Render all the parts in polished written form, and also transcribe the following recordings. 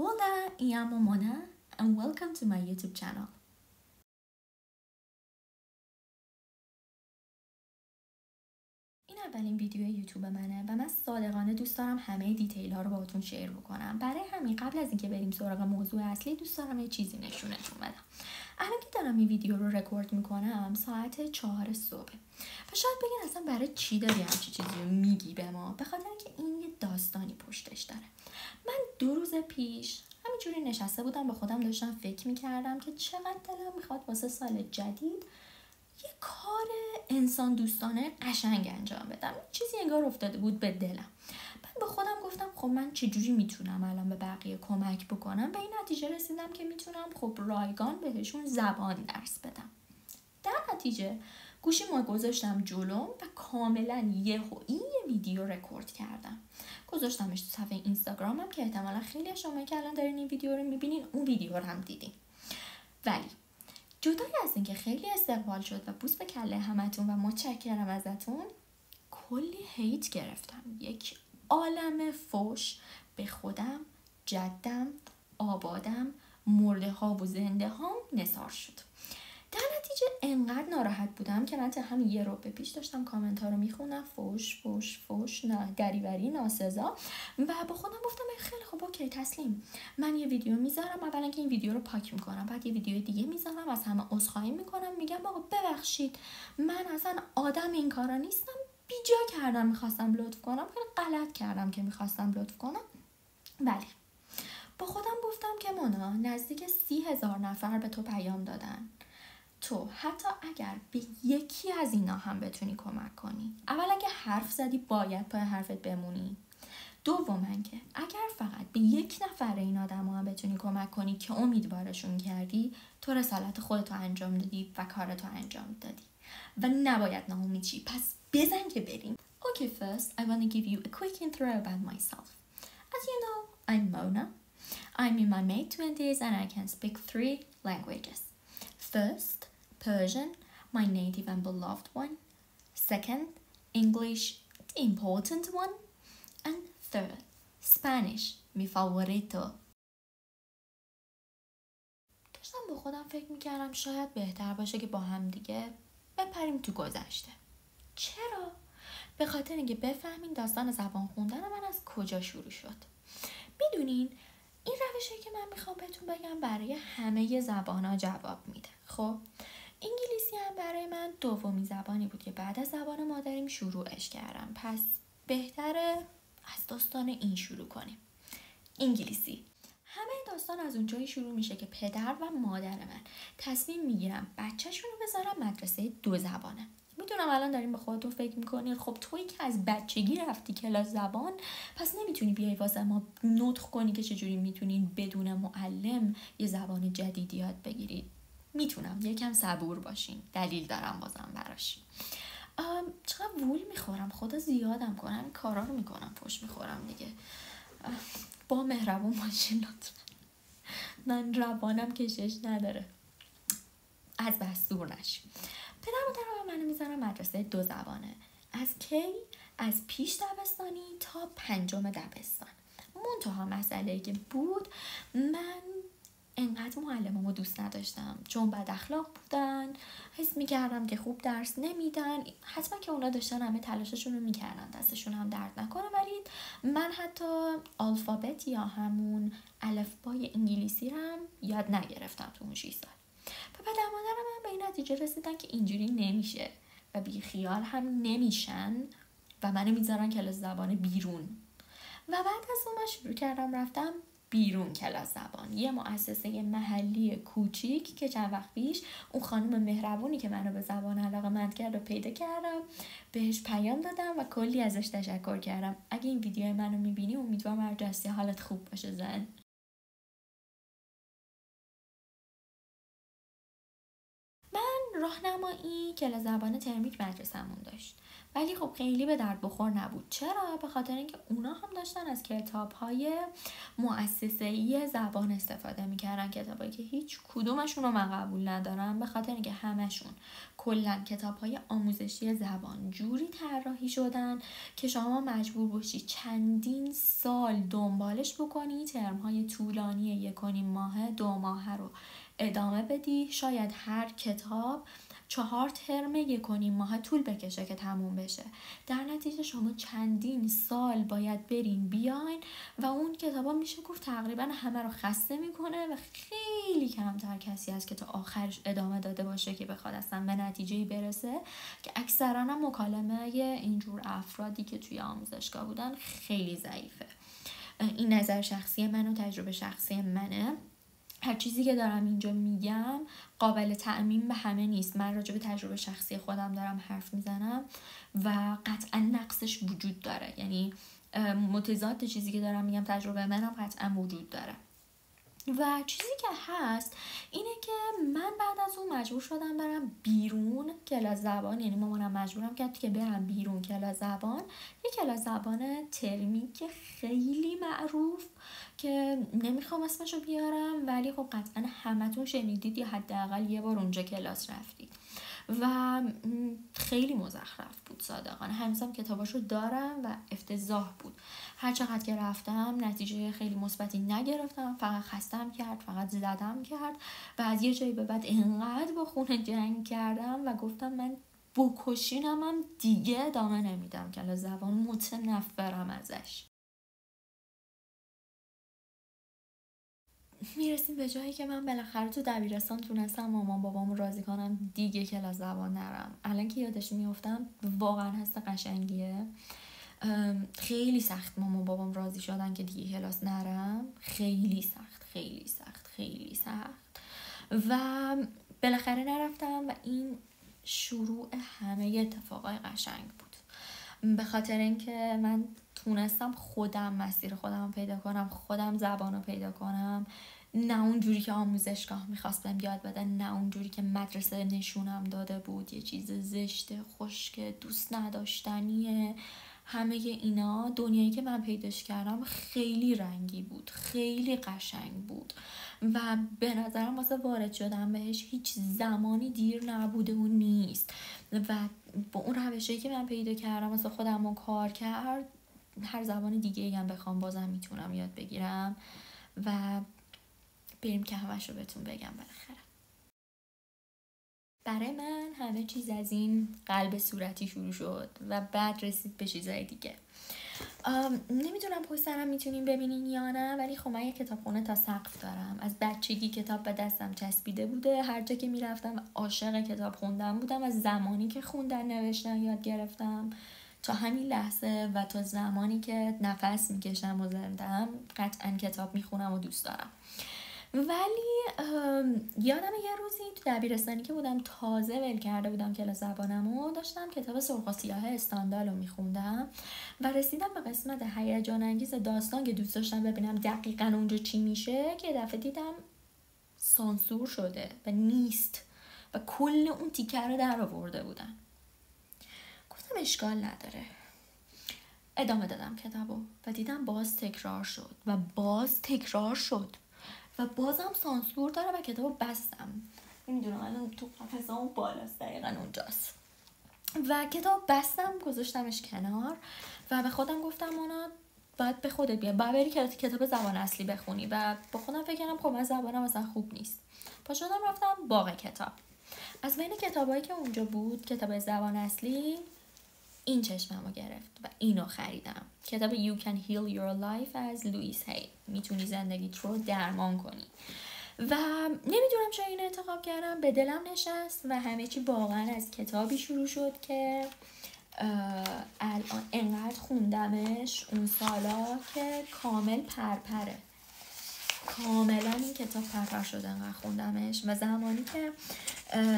Hola, llamo Mona and welcome to my YouTube channel. این اولین ویدیو یوتیوب منه و من صادقانه دوست دارم همه دیتیل ها رو باهاتون شیر بکنم. برای همین قبل از اینکه بریم سراغ موضوع اصلی دوست دارم یه چیزی نشونتون بدم. الان که دارم این ویدیو رو رکورد میکنم ساعت 4 صبح و شاید بگین اصلا برای چی داری همچی چیزی رو میگی به ما؟ به خاطر اینکه این یه داستانی پشتش داره. من 2 روز پیش همینجوری نشسته بودم به خودم داشتم فکر میکردم که چقدر دلم میخواد واسه سال جدید یه کار انسان دوستانه قشنگ انجام بدم. چیزی انگار افتاده بود به دلم. بعد به خودم گفتم خب من چجوری میتونم الان به بقیه کمک بکنم. به این نتیجه رسیدم که میتونم خب رایگان بهشون زبان درس بدم. در نتیجه گوشی ما گذاشتم جلوم و کاملا این ویدیو رکورد کردم. گذاشتمش تو صفحه اینستاگرامم که احتمالا خیلی شما که الان دارین این ویدیو رو میبینین اون ویدیو رو هم دیدین. ولی جدای از اینکه خیلی استقبال شد و بوس به کله همتون و متشکرم ازتون، کلی هیت گرفتم. یک عالم فوش به خودم، جدم، آبادم، مرده ها و زنده ها نثار شد. در نتیجه انقدر ناراحت بودم که من تا همین یه رو به پیش داشتم کامنت ها رو میخونم، فوش دریوری ناسزا، و با خودم گفتم خیلی خوب اوکی تسلیم. من یه ویدیو میذارم، اولا که این ویدیو رو پاک میکنم، بعد یه ویدیو دیگه میذارم از همه عذرخواهی میکنم، میگم آقا ببخشید من اصلا آدم این کارا نیستم، بیجا کردم میخواستم لطف کنم، خیلی غلط کردم که میخواستم لطف کنم. ولی با خودم گفتم که مونا نزدیک 30,000 نفر به تو پیام دادن. تو حتی اگر به یکی از اینا هم بتونی کمک کنی، اولا که حرف زدی باید پای حرفت بمونی. دوما که اگر فقط به یک نفر این آدم هم بتونی کمک کنی که امیدوارشون کردی، تو رسالت خودتو انجام دادی و کارتو انجام دادی و نباید ناامید شی. پس بزن که بریم. Okay, first I want to give you a quick intro about myself. As you know, I'm Mona. I'm in my mid-20s and I can speak 3 languages. First, Persian, my native and beloved one. Second, English, the important one. And third, Spanish, mi favorito. داشتم با خودم فکر میکردم شاید بهتر باشه که با هم دیگه بپریم تو گذشته. چرا؟ به خاطر اینکه بفهمین داستان زبان خوندن من از کجا شروع شد. میدونین این روشی که من میخوام بهتون بگم برای همه زبان‌ها جواب میده. خب انگلیسی هم برای من دومی زبانی بود که بعد از زبان مادریم شروعش کردم. پس بهتره از داستان این شروع کنیم. انگلیسی. همه داستان از اونجایی شروع میشه که پدر و مادر من تصمیم میگیرن بچه‌شون رو بذارن مدرسه 2 زبانه. میدونم الان دارین به خودتون فکر میکنین خب تویی که از بچگی رفتی کلاس زبان، پس نمیتونی بیای واسه ما نطق کنی که چجوری میتونین بدون معلم یه زبان جدید یاد بگیرید. میتونم، یکم صبور باشین، دلیل دارم بازم براش. چقدر وول میخورم، خدا زیادم کنم کارا رو میکنم، پشت میخورم دیگه. با مهربون باشین لطفا، من روانم کشش نداره، از بس دور نشیم. پدر مادرم منو میذارم مدرسه 2 زبانه. از کی؟ از پیش دبستانی تا 5 دبستان. منتها مسئله که بود، من انقدر معلمامو دوست نداشتم چون بد اخلاق بودن، حس میکردم که خوب درس نمیدن. حتما که اونا داشتن همه تلاششون رو میکردن، دستشون هم درد نکنه، ولی من حتی الفابت یا همون الفبای انگلیسی رو هم یاد نگرفتم تو اون 6 سال. و پدر مادرم هم به این نتیجه رسیدن که اینجوری نمیشه و بی خیال هم نمیشن و منو میذارن کلاس زبان بیرون. و بعد از اون من شروع کردم رفتم بیرون کلاس زبان، یه مؤسسه محلی کوچیک که چند وقت پیش اون خانم مهربونی که منو به زبان علاقه‌مند کرد رو پیدا کردم، بهش پیام دادم و کلی ازش تشکر کردم. اگه این ویدیو منو میبینی امیدوارم هر جستی حالت خوب باشه زن. من راهنمایی کلاس زبان ترمیک مدرسمون داشت، ولی خب خیلی به درد بخور نبود. چرا؟ به خاطر اینکه اونا هم داشتن از کتاب‌های مؤسسه‌ای زبان استفاده می‌کردن، کتابایی که هیچ کدومشون رو من قبول ندارم، به خاطر اینکه همشون کلاً کتاب‌های آموزشی زبان جوری طراحی شدن که شما مجبور باشی چندین سال دنبالش بکنی، ترم‌های طولانی 1.5 ماه 2 ماه رو ادامه بدی، شاید هر کتاب 4 ترم 1.5 ماه طول بکشه که تموم بشه. در نتیجه شما چندین سال باید برین بیاین و اون کتابا میشه گفت تقریبا همه رو خسته میکنه و خیلی کمتر کسی هست که تا آخرش ادامه داده باشه که بخواد اصلا به نتیجه‌ای برسه، که اکثرا هم مکالمه اینجور افرادی که توی آموزشگاه بودن خیلی ضعیفه. این نظر شخصی من و تجربه شخصی منه. هر چیزی که دارم اینجا میگم قابل تعمیم به همه نیست. من راجع به تجربه شخصی خودم دارم حرف میزنم و قطعا نقصش وجود داره، یعنی متضاد چیزی که دارم میگم تجربه منم قطعا وجود داره. و چیزی که هست اینه که من بعد از اون مجبور شدم برم بیرون کلاس زبان، یعنی مامانم مجبورم کرد که برم بیرون کلاس زبان، یه کلاس زبان ترمی که خیلی معروف که نمیخوام اسمشو بیارم، ولی خب قطعا همتون شنیدید یا حداقل یه بار اونجا کلاس رفتید و خیلی مزخرف بود صادقانه. هنوزم کتاباشو دارم و افتضاح بود. هر چقدر که رفتم نتیجه خیلی مثبتی نگرفتم، فقط خستم کرد، فقط زدم کرد و از یه جایی به بعد انقدر با خونه جنگ کردم و گفتم من بکشینم هم دیگه ادامه نمیدم کلاس زبان، متنفرم ازش. میرسیم به جایی که من بالاخره تو دبیرستان تونستم مامان بابامو راضی کنم دیگه کلاس زبان نرم. الان که یادش میافتم واقعا حس قشنگیه. خیلی سخت مامان بابام راضی شدن که دیگه کلاس نرم، خیلی سخت خیلی سخت خیلی سخت، و بالاخره نرفتم و این شروع همه اتفاقای قشنگ بود، به خاطر اینکه من تونستم خودم مسیر خودم رو پیدا کنم، خودم زبان رو پیدا کنم، نه اون جوری که آموزشگاه میخواست بهم یاد بده، نه اون جوری که مدرسه نشونم داده بود، یه چیز زشت خشک دوست نداشتنیه. همه اینا دنیایی که من پیداش کردم خیلی رنگی بود، خیلی قشنگ بود و به نظرم واسه وارد شدن بهش هیچ زمانی دیر نبوده و نیست و با اون روشی که من پیدا کردم واسه خودم رو کار کرد، هر زبان دیگه هم بخوام بازم میتونم یاد بگیرم و بریم که همش رو بهتون بگم. بالاخره برای من همه چیز از این قلب صورتی شروع شد و بعد رسید به چیزای دیگه. نمیدونم پشت سرم میتونین ببینین یا نه، ولی خب من یه کتابخونه تا سقف دارم. از بچگی کتاب به دستم چسبیده بوده، هر جا که میرفتم عاشق کتاب خوندن بودم. از زمانی که خوندن نوشتن یاد گرفتم تا همین لحظه و تا زمانی که نفس میکشم و زندم قطعا کتاب میخونم و دوست دارم. ولی یادم یه روزی تو دبیرستانی که بودم تازه ول کرده بودم کلاس زبانمو، داشتم کتاب سرخ و سیاه استاندال رو میخوندم و رسیدم به قسمت هیجان انگیز داستان که دوست داشتم ببینم دقیقاً اونجا چی میشه، که دفعه دیدم سانسور شده و نیست و کل اون تیکه رو در آورده بودن. گفتم اشکال نداره، ادامه دادم کتابو و دیدم باز تکرار شد و باز تکرار شد و بازم سانسور داره و کتابو بستم. نمیدونم الان تو قفسه‌ام بالاست، دقیقاً اونجاست و کتاب بستم، گذاشتمش کنار و به خودم گفتم مونا باید به خودت بیا، باید بری کتاب زبان اصلی بخونی و با خودم فکر کردم خب من زبانم اصلا خوب نیست. پا شدم رفتم باغ کتاب. از بین کتابایی که اونجا بود کتاب زبان اصلی این چشممو گرفت و اینو خریدم. کتاب You Can Heal Your Life از لوئیس هی، میتونی زندگیت رو درمان کنی. و نمیدونم چرا این انتخاب کردم، به دلم نشست و همه چی واقعا از کتابی شروع شد که الان انقدر خوندمش اون سالا که کامل پرپره، کاملا این کتاب پرپر شده انقدر خوندمش. و زمانی که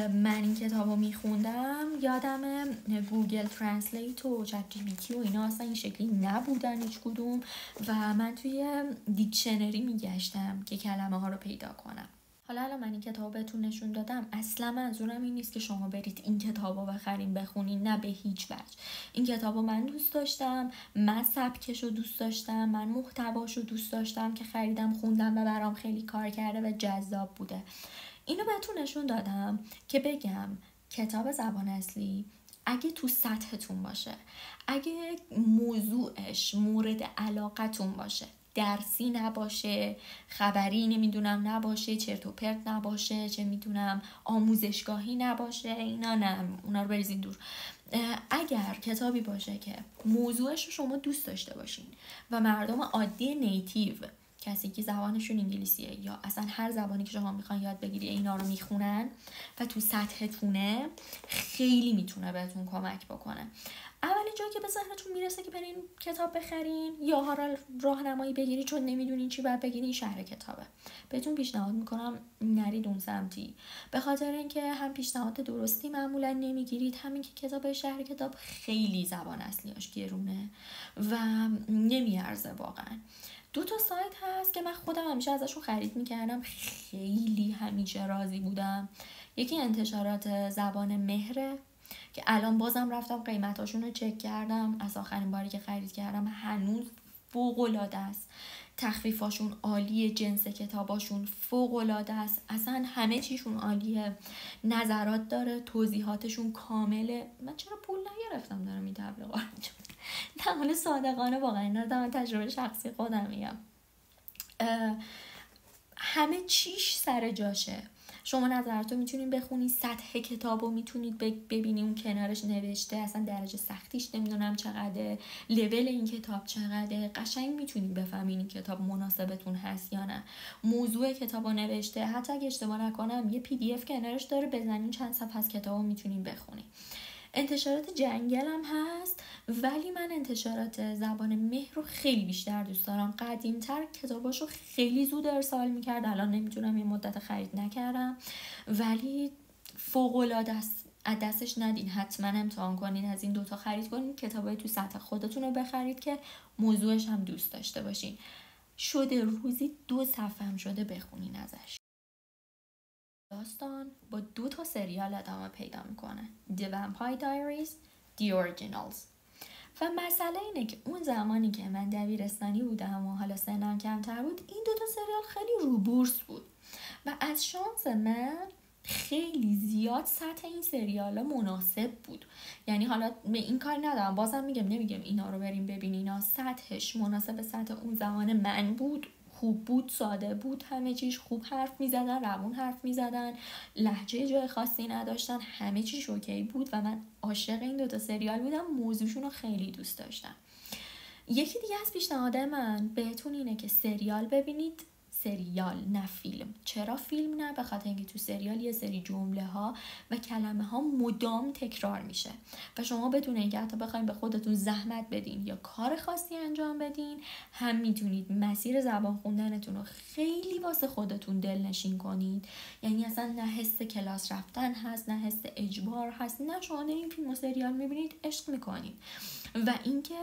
من این کتاب رو میخوندم یادم گوگل ترنسلیت و چت جی پی تی و اینا اصلا این شکلی نبودن هیچ کدوم و من توی دیکشنری میگشتم که کلمه ها رو پیدا کنم. حالا الان من این کتاب بهتون نشون دادم، اصلا منظورم این نیست که شما برید این کتابو بخرین بخونین، نه به هیچ وجه. این کتابو من دوست داشتم، من سبکشو دوست داشتم، من محتواشو دوست داشتم که خریدم خوندم و برام خیلی کار کرده و جذاب بوده. اینو بهتون نشون دادم که بگم کتاب زبان اصلی اگه تو سطحتون باشه، اگه موضوعش مورد علاقتون باشه، درسی نباشه، خبری نمیدونم نباشه، چرت و پرت نباشه، چه میدونم آموزشگاهی نباشه، اینا نه، اونا رو بریزین دور. اگر کتابی باشه که موضوعش رو شما دوست داشته باشین و مردم عادی نیتیو، کسی که زبانشون انگلیسیه یا اصلا هر زبانی که شما میخوان یاد بگیری اینا رو میخونن و تو سطحتونه، خیلی میتونه بهتون کمک بکنه. اولین جایی که به ذهنتون میرسه که برین کتاب بخرین یا راهنمایی بگیری چون نمیدونین چی باید بگیرین، شهر کتابه. بهتون پیشنهاد میکنم نرید اون سمتی، به خاطر اینکه هم پیشنهاد درستی معمولا نمیگیرید، همین که کتاب شهر کتاب خیلی زبان اصلیاش گرونه و نمیارزه واقعا. 2 سایت هست که من خودم همیشه ازشون خرید میکردم، خیلی همیشه راضی بودم. یکی انتشارات زبان مهره که الان بازم رفتم قیمتاشون رو چک کردم، از آخرین باری که خرید کردم هنوز فوق‌العاده است، تخفیفاشون عالیه، جنس کتاباشون فوق‌العاده است، اصلا همه چیشون عالیه، نظرات داره، توضیحاتشون کامله. من چرا پول نگرفتم دارم این تبلیغات؟ نه حالا صادقانه واقعا اینا رو تجربه شخصی خودم میگم، همه چیش سر جاشه. شما نظراتو میتونید بخونید، سطح کتابو میتونید ببینید، اون کنارش نوشته اصلا درجه سختیش نمیدونم چقدره، لول این کتاب چقدره، قشنگ میتونید بفهمید این کتاب مناسبتون هست یا نه. موضوع کتابو نوشته، حتی اگه اشتباه نکنم یه PDF کنارش داره، بزنین چند صفحه از کتابو میتونید بخونید. انتشارات جنگل هم هست، ولی من انتشارات زبان مهر رو خیلی بیشتر دوست دارم. قدیم‌تر کتاباشو خیلی زود ارسال میکرد، الان نمیتونم یه مدت خرید نکردم، ولی فوق‌العاده است. از دستش ندین، حتما امتحان کنین، از این 2 خرید کنین، کتابای تو سطح خودتون رو بخرید که موضوعش هم دوست داشته باشین. شده روزی 2 صفحه هم شده بخونین ازش. داستان با 2 سریال ادامه پیدا میکنه، The Vampire Diaries، The Originals. و مسئله اینه که اون زمانی که من دبیرستانی بودم و حالا سنم کمتر بود، این 2 سریال خیلی رو بورس بود و از شانس من خیلی زیاد سطح این سریالا مناسب بود. یعنی حالا به این کار ندارم، بازم نمیگم اینا رو بریم ببینین، اینا سطحش مناسب سطح اون زمان من بود، خوب بود، ساده بود، همه چیش خوب حرف میزدن، روون حرف میزدن، لهجه جای خاصی نداشتن، همه چیش اوکی بود و من عاشق این 2 سریال بودم، موضوعشون رو خیلی دوست داشتم. یکی دیگه از پیشنهاد من بهتون اینه که سریال ببینید، سریال نه فیلم. چرا فیلم نه؟ به خاطر اینکه تو سریال یه سری جمله ها و کلمه ها مدام تکرار میشه و شما بدون اینکه حتی بخواید به خودتون زحمت بدین یا کار خاصی انجام بدین، هم میتونید مسیر زبان خوندنتون رو خیلی واسه خودتون دلنشین کنید. یعنی اصلا نه حس کلاس رفتن هست، نه حس اجبار هست، نه شما دارین فیلم و سریال میبینید عشق میکنید و اینکه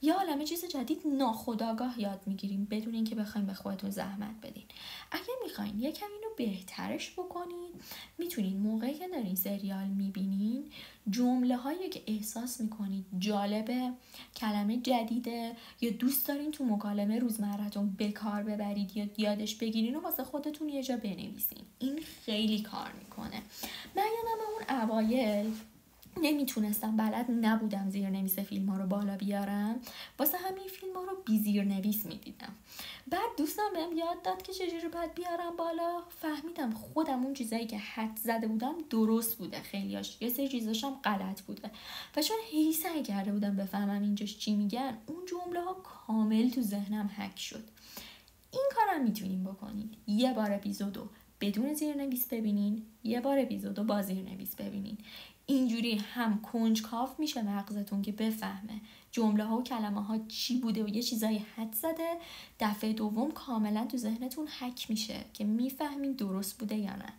یه عالمه چیز جدید ناخودآگاه یاد میگیریم بدون اینکه بخوایم به خودتون زحمت بدین. اگه میخواین یه کمی اینو بهترش بکنید، میتونید موقعی که دارین سریال میبینین جمله هایی که احساس میکنید جالبه، کلمه جدیده یا دوست دارین تو مکالمه روزمره‌تون به کار ببرید یا یادش بگیرین و واسه خودتون یه جا بنویسین. این خیلی کار میکنه. من یادم اون اوایل نمیتونستم، بلد نبودم زیرنویس فیلم ها رو بالا بیارم، واسه همین فیلم ها رو بی زیرنویس میدیدم. بعد دوستم بهم یاد داد که چجوری باید بیارم بالا، فهمیدم خودم اون چیزایی که حد زده بودم درست بوده، خیلیاش، یه سری چیزاش هم غلط بوده و چون هی سعی کرده بودم بفهمم اینجاش چی میگن، اون جمله ها کامل تو ذهنم هک شد. این کارم میتونین بکنین، یه بار اپیزودو بدون زیرنویس ببینین، یه بار اپیزودو با زیرنویس ببینین. اینجوری هم کنجکاو میشه مغزتون که بفهمه جمله ها و کلمه ها چی بوده و یه چیزایی حد زده، دفعه دوم کاملا تو ذهنتون حک میشه که میفهمین درست بوده یا نه.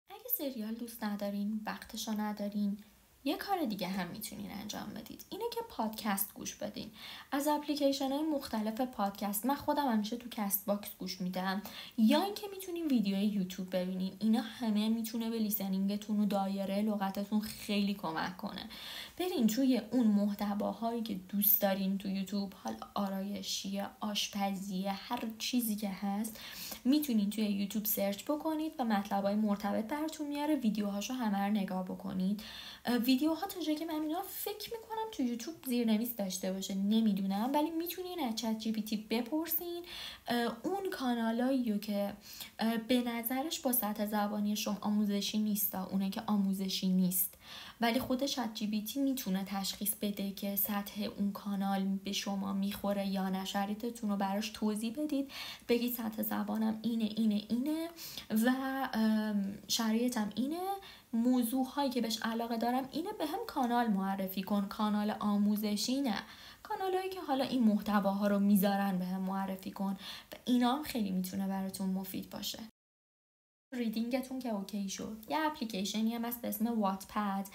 اگه سریال دوست ندارین، وقتشو ندارین، یه کار دیگه هم میتونین انجام بدید، اینه که پادکست گوش بدین از اپلیکیشن های مختلف پادکست. من خودم همیشه تو کست باکس گوش میدم، یا اینکه میتونین ویدیوی یوتیوب ببینین. اینا همه میتونه به لیسنینگتون و دایره لغتتون خیلی کمک کنه. برین توی اون محتواهایی که دوست دارین تو یوتیوب، حالا آرایشی، آشپزی، هر چیزی که هست، میتونین توی یوتیوب سرچ بکنید و مطلبای مرتبط براتون میاره. ویدیوهاشو همه رو نگاه بکنید. ویدیوها تا جایی که من میدونم فکر میکنم تو یوتیوب زیرنویس داشته باشه، نمیدونم، ولی میتونین از چت جی پی تی بپرسین اون کانالایی که به نظرش با سطح زبانی شما آموزشی نیست، اونه که آموزشی نیست ولی خود چت جی پی تی میتونه تشخیص بده که سطح اون کانال به شما میخوره یا نه. شرایطتون رو براش توضیح بدید، بگید سطح زبانم اینه و شرایطم اینه، موضوع هایی که بهش علاقه دارم اینه، به هم کانال معرفی کن. کانال آموزشی نه، کانال هایی که حالا این محتواها رو میذارن به هم معرفی کن و اینا هم خیلی میتونه براتون مفید باشه. ریدینگتون که اوکی شد، یه اپلیکیشنی هم هست به اسم واتپد.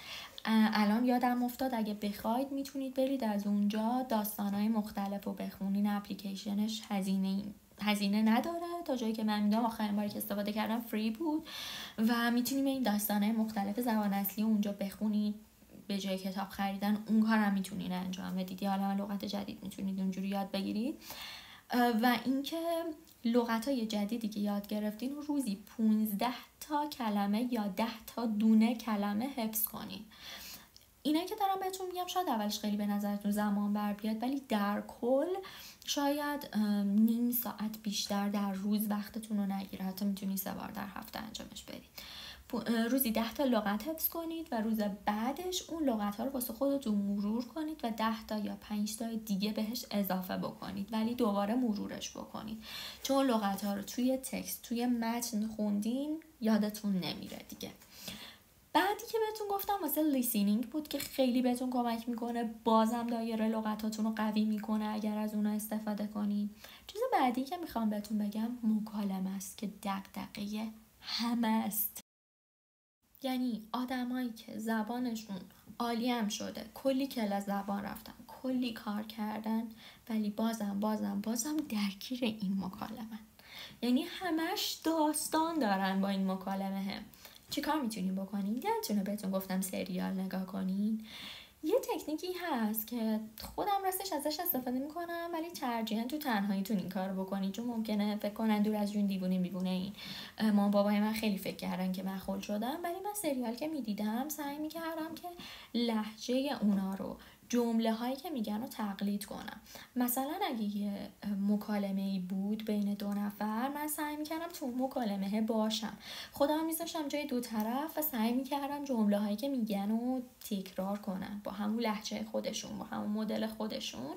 الان یادم افتاد، اگه بخواید میتونید برید از اونجا داستانهای مختلف رو بخونین. اپلیکیشنش هزینه نداره تا جایی که من میدونم. آخرین باری که استفاده کردم فری بود و میتونید این داستانهای مختلف زبان اصلی اونجا بخونید به جای کتاب خریدن. اون کارم میتونین انجام بدید، یا حالا لغت جدید میتونید اونجوری یاد بگیرید. و اینکه لغت‌های جدیدی که یاد گرفتین رو روزی 15 تا کلمه یا 10 تا دونه کلمه حفظ کنین. اینا که دارم بهتون میگم شاید اولش خیلی به نظرتون زمان بر بیاد، ولی در کل شاید نیم ساعت بیشتر در روز وقتتون رو نگیره. حتی میتونید 3 بار در هفته انجامش بدید. روزی 10 تا لغت حفظ کنید و روز بعدش اون لغت ها رو واسه خودتون مرور کنید و 10 تا یا 5 تا دیگه بهش اضافه بکنید، ولی دوباره مرورش بکنید، چون لغت ها رو توی تکست، توی متن خوندین یادتون نمیره دیگه. بعدی که بهتون گفتم واسه لیسینینگ بود که خیلی بهتون کمک میکنه، بازم دایره لغتاتون رو قوی میکنه اگر از اونها استفاده کنید. چیز بعدی که میخوام بهتون بگم مکالمه است که دغدغه همه است. یعنی آدمایی که زبانشون عالی هم شده، کلی کلاس زبان رفتن، کلی کار کردن، ولی بازم درگیر این مکالمه. یعنی همش داستان دارن با این مکالمه هم. چی کار میتونین بکنین؟ یادتونه بهتون گفتم سریال نگاه کنین. یه تکنیکی هست که خودم راستش ازش استفاده میکنم، ولی ترجیحاً تو تنهاییتون این کار بکنید، چون ممکنه فکر کنن دور از جون دیوونه این. مامان بابای من خیلی فکر کردن که من خل شدم، ولی من سریال که میدیدم سعی میکردم که لهجه اونا رو، جمله هایی که میگن رو تقلید کنم. مثلا اگه یه مکالمه‌ای بود بین 2 نفر، من سعی میکردم تو مکالمه باشم، خودم میذاشتم جای 2 طرف و سعی میکردم جمله هایی که میگن رو تکرار کنم با همون لهجه خودشون، با همون مدل خودشون.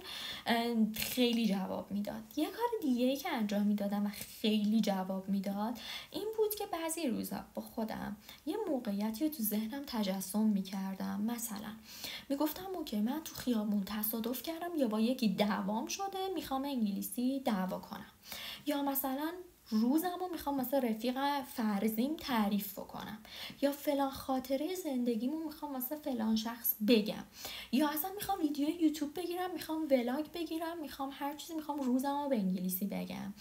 خیلی جواب میداد. یه کار دیگه‌ای که انجام میدادم و خیلی جواب میداد این بود که بعضی روزا با خودم یه موقعیتی رو تو ذهنم تجسم میکردم. مثلا میگفتم اوکی من تو خیابون تصادف کردم یا با یکی دعوام شده، میخوام انگلیسی دعوا کنم، یا مثلا روزمو میخوام واسه رفیق فرضیم تعریف بکنم، یا فلان خاطره زندگیمو میخوام واسه فلان شخص بگم، یا اصلا میخوام ویدیو یوتیوب بگیرم، میخوام ولاگ بگیرم، میخوام هر چیزی، میخوام روزمو به انگلیسی بگم.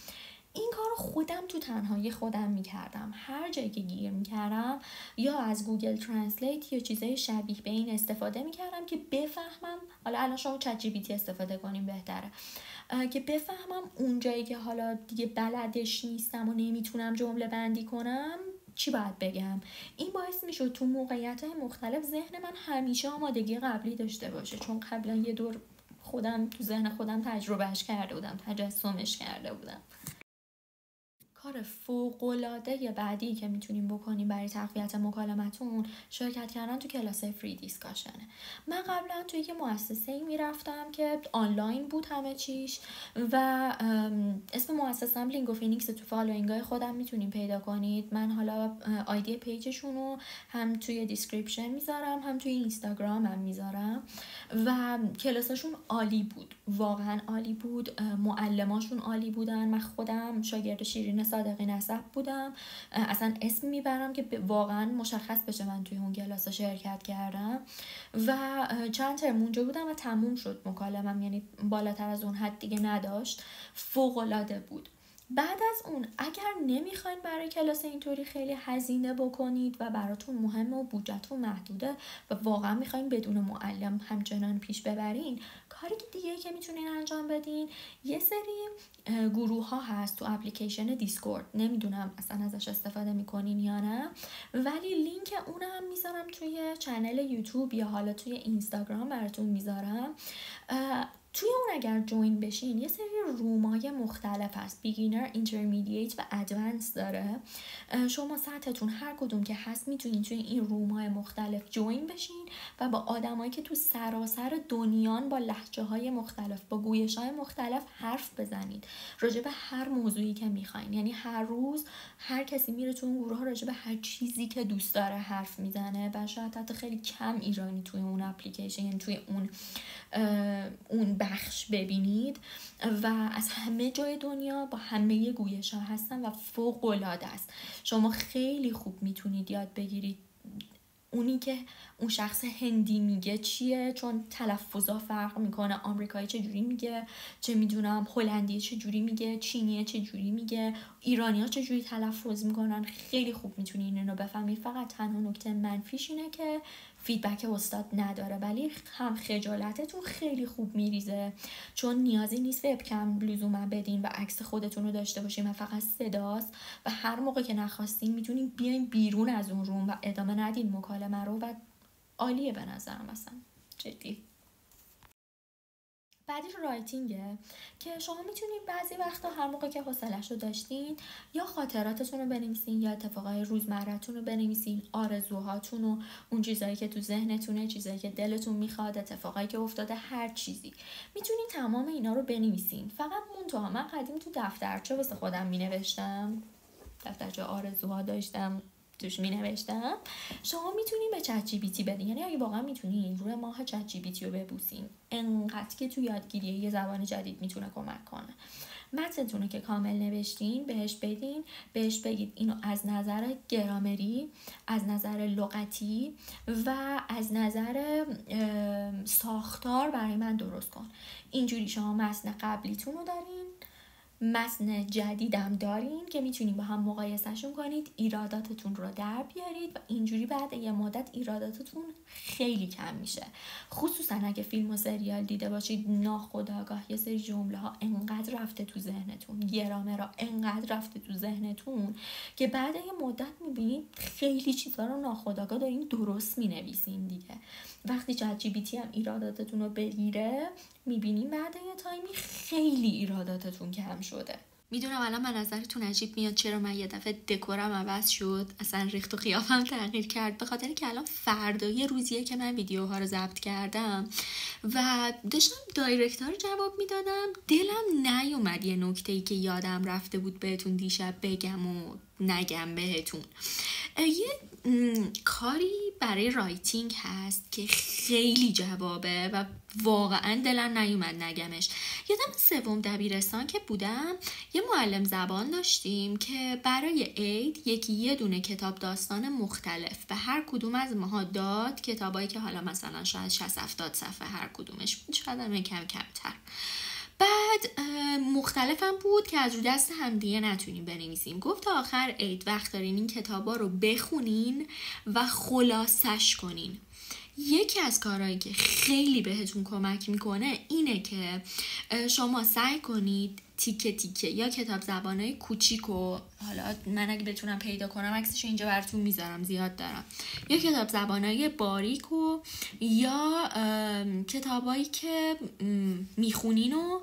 این کار خودم تو تنهایی خودم میکردم. هر جایی که گیر میکردم یا از گوگل ترنسلیت یا چیزای شبیه به این استفاده میکردم که بفهمم. حالا الان شما چت جی پی تی استفاده کنیم بهتره، که بفهمم اون جایی که حالا دیگه بلدش نیستم و نمیتونم جمله بندی کنم چی باید بگم. این باعث میشد تو موقعیت‌های مختلف ذهن من همیشه آمادگی قبلی داشته باشه، چون قبلا یه دور خودم تو ذهن خودم تجربهش کرده بودم، تجسمش کرده بودم. کار فوق‌العاده بعدی که میتونیم بکنیم برای تقویت مکالمتون شرکت کردن تو کلاس فری دیسکاشنه. من قبلا توی یه مؤسسه‌ای میرفتم که آنلاین بود همه چیش و اسم مؤسسه‌ام لینگو فینیکس، تو فالوینگای خودم میتونیم پیدا کنید. من حالا آیدی پیجشون رو هم توی دیسکریپشن میذارم، هم توی اینستاگرام هم میذارم و کلاساشون عالی بود، واقعا عالی بود. معلماشون عالی بودن. من خودم شاگرد شیرین صادقی نسب بودم، اصلا اسم میبرم که واقعا مشخص بشه من توی اون کلاس شرکت کردم و چند ترم اونجا بودم و تموم شد مکالمم، یعنی بالاتر از اون حد دیگه نداشت. فوق‌العاده بود. بعد از اون اگر نمیخواین برای کلاس اینطوری خیلی هزینه بکنید و براتون مهمه و بودجه‌تون محدوده و واقعا میخواین بدون معلم همچنان پیش ببرین، کاری که دیگه که میتونین انجام بدین، یه سری گروه ها هست تو اپلیکیشن دیسکورد، نمیدونم اصلا ازش استفاده میکنین یا نه، ولی لینک اونم میذارم توی چنل یوتیوب یا حالا توی اینستاگرام براتون میذارم. توی اون اگر جوین بشین یه سری رومای مختلف هست، بیگینر، اینترمدییت و ادوانس داره. شما سطحتون هر کدوم که هست میتونین توی این رومای مختلف جوین بشین و با آدمایی که تو سراسر دنیان با لهجه‌های مختلف، با گویش‌های مختلف حرف بزنید راجع به هر موضوعی که میخواین. یعنی هر روز هر کسی میره تو اون گروه ها راجع به هر چیزی که دوست داره حرف میزنه و شاید حتی خیلی کم ایرانی توی اون اپلیکیشن، یعنی توی اون بخش ببینید و از همه جای دنیا با همه گویش ها هستن و فوق العاده است. شما خیلی خوب میتونید یاد بگیرید اونی که اون شخص هندی میگه چیه، چون تلفظا فرق میکنه، آمریکایی چه جوری میگه، چه میدونم هلندی چه جوری میگه، چینی چه جوری میگه، ایرانی‌ها چه جوری تلفظ میکنن. خیلی خوب میتونین اینو بفهمید. فقط تنها نکته منفیش اینه که فیدبک استاد نداره، ولی هم خجالتتون خیلی خوب میریزه، چون نیازی نیست وبکم لزوما بدین و عکس خودتون رو داشته باشین و فقط صداست و هر موقع که نخواستین میتونین بیاین بیرون از اون روم و ادامه ندین مکالمه رو و عالیه به نظرم اصلا جدی. بعدی رایتینگه که شما میتونید بعضی وقتا هر موقع که حوصله‌شو داشتین یا خاطراتتون رو بنویسین یا اتفاقای روزمره‌تون رو بنویسین، آرزوهاتون و اون چیزایی که تو ذهنتونه، چیزایی که دلتون میخواد، اتفاقایی که افتاده، هر چیزی میتونید تمام اینا رو بنویسین. فقط منتها من قدیم تو دفترچه واسه خودم مینوشتم، دفترچه آرزوها داشتم توش می نوشتم. شما میتونین به چت جی پی تی بدین، یعنی اگه واقعا میتونین روی ماه چت جی پی تی رو ببوسین، انقدر که تو یادگیری یه زبان جدید میتونه کمک کنه. متنتون رو که کامل نوشتین بهش بدین، بهش بگید اینو از نظر گرامری، از نظر لغتی و از نظر ساختار برای من درست کن. اینجوری شما متن قبلیتون رو دارین، متن جدیدم دارین که میتونین با هم مقایسهشون کنید، ایراداتتون رو در بیارید و اینجوری بعد یه مدت ایراداتتون خیلی کم میشه. خصوصا اگه فیلم و سریال دیده باشید، ناخودآگاه یه سری جمله ها انقدر رفته تو ذهنتون، گرامر انقدر رفته تو ذهنتون که بعد یه مدت میبینید خیلی چیزا رو ناخودآگاه دارین درست مینویسین دیگه. وقتی چت جی پی تی هم ایراداتتون رو بگیره میبینیم بعد یه تایمی خیلی ایراداتتون کم شده. میدونم الان به نظرتون عجیب میاد چرا من یه دفعه دکورم عوض شد، اصلا ریخت و قیافم تغییر کرد. به خاطر که الان فردای روزیه که من ویدیوها رو ضبط کردم و داشتم دایرکت ها رو جواب میدادم، دلم نیومد یه نکته‌ای که یادم رفته بود بهتون دیشب بگم و نگم بهتون. یه کاری برای رایتینگ هست که خیلی جوابه و واقعا دلم نیومد نگمش. یادم سوم دبیرستان که بودم یه معلم زبان داشتیم که برای عید یه دونه کتاب داستان مختلف و هر کدوم از ماها داد، کتابایی که حالا مثلا شاید 60-70 صفحه هر کدومش بود، شاید هم کمتر. بعد مختلفم بود که از رو دست همدیگه نتونیم بنویسیم. گفت تا آخر عید وقت دارین این کتابا رو بخونین و خلاصش کنین. یکی از کارهایی که خیلی بهتون کمک میکنه اینه که شما سعی کنید تیکه تیکه یا کتاب زبانای کوچیک و حالا من اگه بتونم پیدا کنم عکسش اینجا براتون میذارم، زیاد دارم، یا کتاب زبانای باریک و یا کتابایی که میخونین و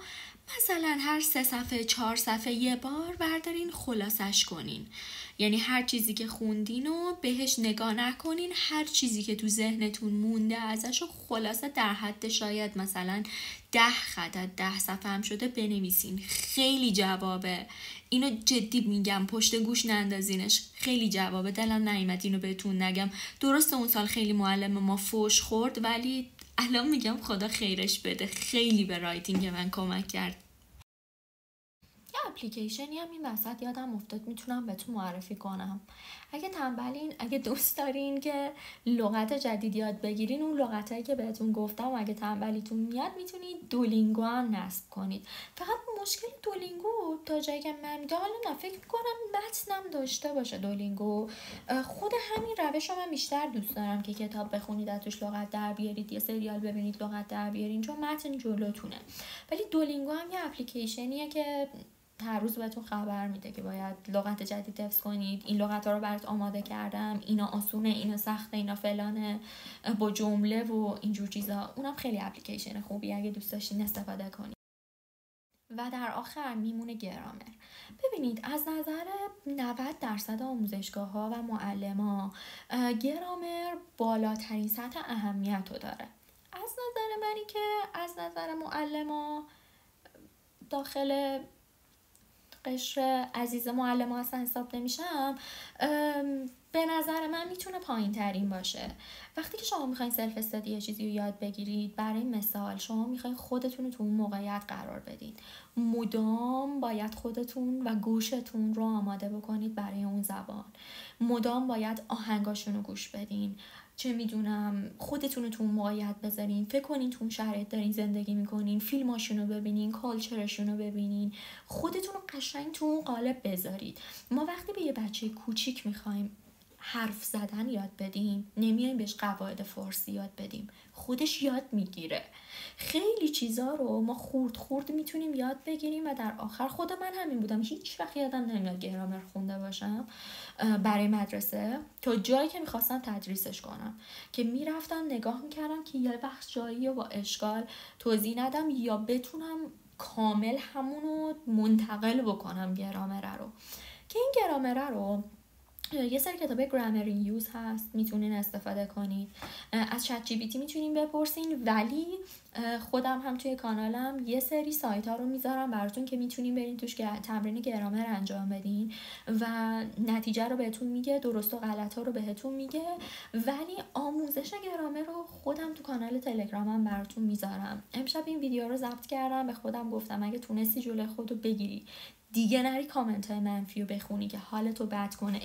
مثلا هر 3 صفحه 4 صفحه یه بار بردارین خلاصش کنین. یعنی هر چیزی که خوندین و بهش نگاه نکنین، هر چیزی که تو ذهنتون مونده ازش رو خلاصه در حد شاید مثلا 10 خط 10 صفحه هم شده بنویسین. خیلی جوابه، اینو جدی میگم، پشت گوش نندازینش، خیلی جوابه. دلم نیامد اینو بهتون نگم. درسته اون سال خیلی معلم ما فوش خورد، ولی الان میگم خدا خیرش بده، خیلی به رایتینگ من کمک کرد. یه اپلیکیشنی هم این وسط یادم افتاد میتونم بهتون معرفی کنم. اگه تنبلین، اگه دوست دارین که لغت جدید یاد بگیرین، اون لغتایی که بهتون گفتم و اگه تنبلیتون میاد میتونید دولینگو هم نصب کنید. فقط مشکل دولینگو تا جایی که من میدونم، حالا نه فکر میکنم متنم داشته باشه دولینگو. خود همین روش رو من بیشتر دوست دارم که کتاب بخونید از توش لغت در بیارید، یه سریال ببینید لغت در بیارین، چون متن جلوتونه. ولی دولینگو هم یه اپلیکیشنیه که هر روز بهتون خبر میده که باید لغت جدید حفظ کنید، این لغت ها رو برات آماده کردم، اینا آسونه، اینا سخته، اینا فلانه، با جمله و اینجور چیزا. اونم خیلی اپلیکیشن خوبی اگه دوست داشتین استفاده کنید. و در آخر میمونه گرامر. ببینید از نظر 90% آموزشگاه ها و معلم ها گرامر بالاترین سطح اهمیت رو داره. از نظر منی که از نظر معلم ها داخل قشر عزیز معلم ها اصلا حساب نمیشم، به نظر من میتونه پایین ترین باشه. وقتی که شما میخواین سلف استادی یه چیزی رو یاد بگیرید، برای مثال شما میخواین خودتون رو تو اون موقعیت قرار بدید، مدام باید خودتون و گوشتون رو آماده بکنید برای اون زبان، مدام باید آهنگاشون رو گوش بدین، چه میدونم خودتون رو تو اون موقعیت بذارین، فکر کنین تو اون شرایط دارین زندگی میکنین، فیلماشون رو ببینین، کالچرشون رو ببینین، خودتون رو قشنگ تو اون قالب بذارید. ما وقتی به یه بچه کوچیک میخوایم حرف زدن یاد بدیم، نمیایم بهش قواعد فارسی یاد بدیم، خودش یاد میگیره. خیلی چیزا رو ما خورد خورد میتونیم یاد بگیریم و در آخر خود من همین بودم، هیچ وقت یادم نمیاد گرامر خونده باشم برای مدرسه، تا جایی که میخواستم تدریسش کنم که میرفتم نگاه میکردم که یه وقت جایی رو با اشکال توضیح ندم یا بتونم کامل همونو منتقل بکنم گرامره رو. که این گرامره رو یه سری کتاب گرامر این یوز هست، میتونین استفاده کنید، از چت جی پی تی میتونین بپرسین، ولی خودم هم توی کانالم یه سری سایت ها رو میذارم براتون که میتونین برین توش که تمرین گرامر انجام بدین و نتیجه رو بهتون میگه، درست و غلط ها رو بهتون میگه. ولی آموزش گرامر رو خودم تو کانال تلگرامم براتون میذارم. امشب این ویدیو رو ضبط کردم، به خودم گفتم اگه تونستی جلوی خودو بگیری دیگه نری کامنت های منفی رو بخونی که حالتو بد کنه.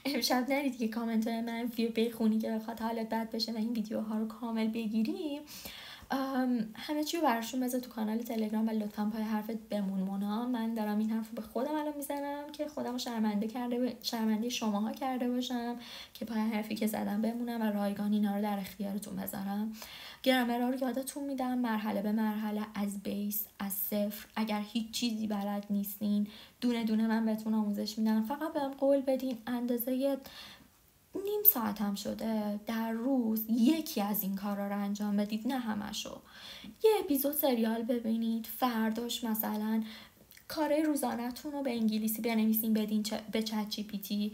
امشب نری دیگه کامنت های منفی رو بخونی که بخواد حالت بد بشه و این ویدیوها رو کامل بگیری. همه چی رو براشون بذار تو کانال تلگرام و لطفا پای حرفت بمون مونا. من دارم این حرف رو به خودم الان میزنم که خودم رو شرمنده شماها کرده باشم که پای حرفی که زدم بمونم و رایگان اینا رو در اختیارتون بذارم. گرامرها رو یادتون میدم مرحله به مرحله، از بیس، از صفر. اگر هیچ چیزی بلد نیستین دونه دونه من بهتون آموزش میدم. فقط بهم قول بدین اندازه نیم ساعت هم شده در روز یکی از این کارا رو انجام بدید، نه همشو. یه اپیزود سریال ببینید، فرداش مثلا کارهای روزانه‌تون رو به انگلیسی بنویسین بدین به چت جی پی تی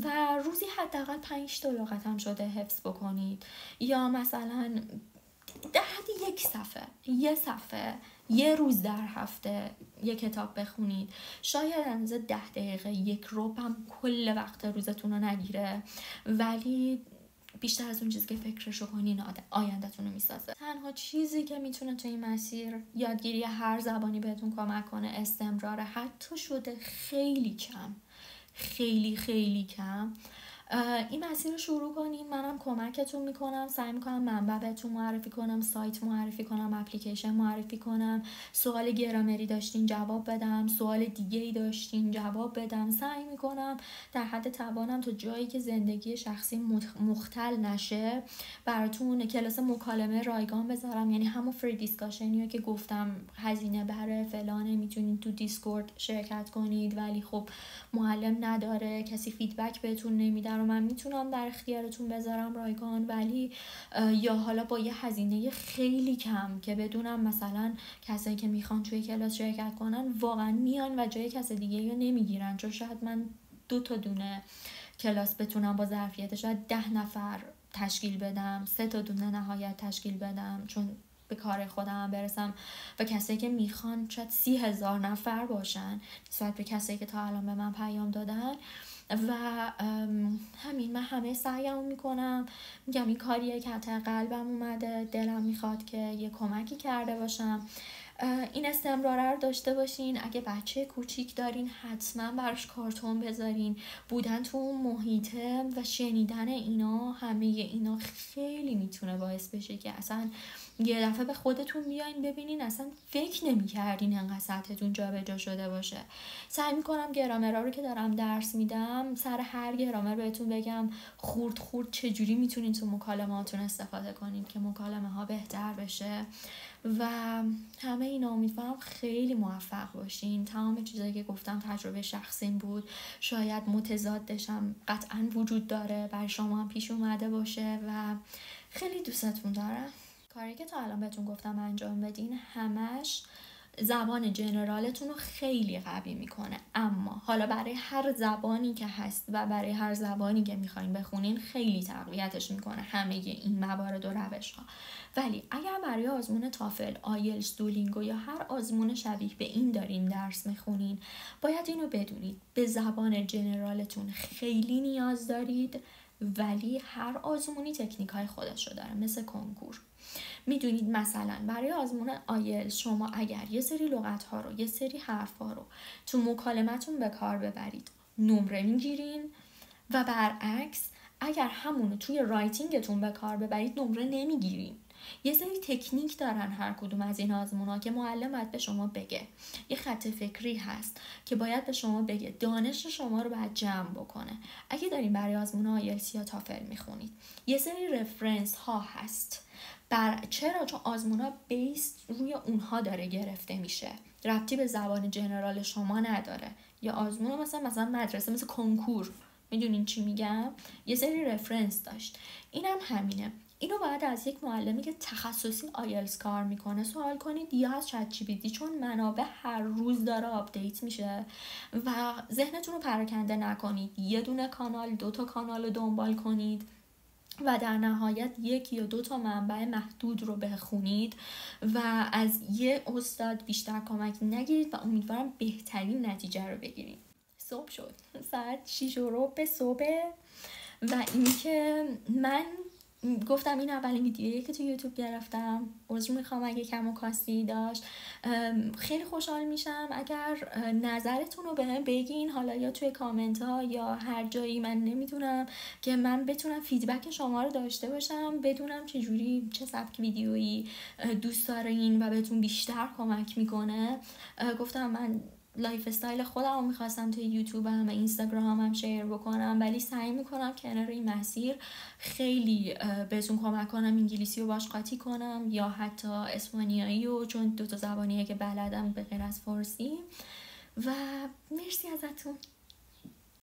و روزی حداقل 5 تا لغت هم شده حفظ بکنید، یا مثلا در حد یه صفحه یه روز در هفته یه کتاب بخونید. شاید اندازه 10 دقیقه، 1 ربع هم کل وقت روزتون رو نگیره، ولی بیشتر از اون چیزی که فکرشو کنین آینده‌تون رو میسازه. تنها چیزی که میتونه تو این مسیر یادگیری هر زبانی بهتون کمک کنه استمراره، حتی شده خیلی کم، خیلی خیلی کم. این مسیر رو شروع کنین، منم کمکتون میکنم، سعی میکنم منبع بهتون معرفی کنم، سایت معرفی کنم، اپلیکیشن معرفی کنم، سوال گرامری داشتین جواب بدم، سوال دیگه ای داشتین جواب بدم. سعی میکنم در حد توانم تا جایی که زندگی شخصی مختل نشه براتون کلاس مکالمه رایگان بذارم، یعنی همون فری دیسکاشنیو که گفتم هزینه بره فلانه، میتونید تو دیسکورد شرکت کنید ولی خب معلم نداره، کسی فیدبک بهتون نمیده رو من میتونم در اختیارتون بذارم رایگان، ولی یا حالا با یه هزینه خیلی کم که بدونم مثلا کسایی که میخوان توی کلاس شرکت کنن واقعا میان و جای کس دیگه رو نمیگیرن، چون شاید من 2 تا دونه کلاس بتونم با ظرفیت شاید 10 نفر تشکیل بدم، 3 تا دونه نهایت تشکیل بدم چون به کار خودم برسم و کسایی که میخوان شاید 30,000 نفر باشن نسبت به کسایی که تا الان به من پیام دادن. و همین، من همه سعیمو میکنم، میگم این کاریه که حتی قلبم اومده، دلم میخواد که یه کمکی کرده باشم این استمراره رو داشته باشین. اگه بچه کوچیک دارین حتما براش کارتون بذارین. بودن تو اون محیطه و شنیدن اینا، همه اینا خیلی میتونه باعث بشه که اصلا یه دفعه به خودتون بیاین ببینین اصلا فکر نمی‌کردین انقدر سطحتون جابجا شده باشه. سعی میکنم گرامرها رو که دارم درس میدم سر هر گرامر بهتون بگم خورد چجوری میتونین تو مکالمه‌هاتون استفاده کنین که مکالمه ها بهتر بشه و همه اینا. امیدوارم خیلی موفق باشین. تمام چیزایی که گفتم تجربه شخصیم بود، شاید متضادشم قطعا وجود داره، برای شما هم پیش اومده باشه و خیلی دوستتون دارم. کاری که تا الان بهتون گفتم انجام بدین همش زبان جنرالتون رو خیلی قوی میکنه، اما حالا برای هر زبانی که هست و برای هر زبانی که میخواین بخونین خیلی تقویتش میکنه همه این موارد و روش ها. ولی اگر برای آزمون تافل، آیلتس، دولینگو یا هر آزمون شبیه به این دارین درس میخونین، باید اینو بدونید به زبان جنرالتون خیلی نیاز دارید، ولی هر آزمونی تکنیک های خودش رو داره، مثل کنکور. میدونید مثلا برای آزمون آیلتس شما اگر یه سری لغت ها رو، یه سری حرف ها رو تو مکالمتون به کار ببرید نمره میگیرین و برعکس اگر همونو توی رایتینگتون به کار ببرید نمره نمیگیرین. یه سری تکنیک دارن هر کدوم از این آزمونا که معلم باید به شما بگه. یه خط فکری هست که باید به شما بگه، دانش شما رو باید جمع بکنه. اگه دارین برای آزمون آیلتس یا تافل میخونید یه سری رفرنس ها هست. چرا؟ چون آزمونا بیس روی اونها داره گرفته میشه، ربطی به زبان جنرال شما نداره. یا آزمون مثلا مدرسه، مثل کنکور، میدونین چی میگم؟ یه سری رفرنس داشت. اینم همینه. اینو باید از یک معلمی که تخصصی آیلتس کار میکنه سوال کنید یا از چت جی پی تی، چون منابع هر روز داره آپدیت میشه و ذهنتون رو پراکنده نکنید. یه دونه کانال، 2 تا کانال رو دنبال کنید و در نهایت 1 یا 2 تا منبع محدود رو بخونید و از یه استاد بیشتر کمک نگیرید و امیدوارم بهترین نتیجه رو بگیرید. صبح شد، ساعت 6:15 صبح و اینکه من گفتم این اولین ویدیویی که تو یوتیوب گرفتم. عذر میخوام اگه کم و کاستی داشت. خیلی خوشحال میشم اگر نظرتون رو بهم بگین، حالا یا توی کامنت ها یا هر جایی، من نمیدونم، که من بتونم فیدبک شما رو داشته باشم، بدونم چجوری، چه سبک ویدیویی دوست دارین و بهتون بیشتر کمک میکنه. گفتم من لایف استایل خودم رو میخواستم توی یوتیوبم و اینستاگرام هم شیر بکنم، ولی سعی میکنم کنار این مسیر خیلی بهتون کمک کنم، انگلیسی رو باش قاطی کنم یا حتی اسپانیایی، و چون 2 تا زبانیه که بلدم به غیر از فارسی. و مرسی ازتون.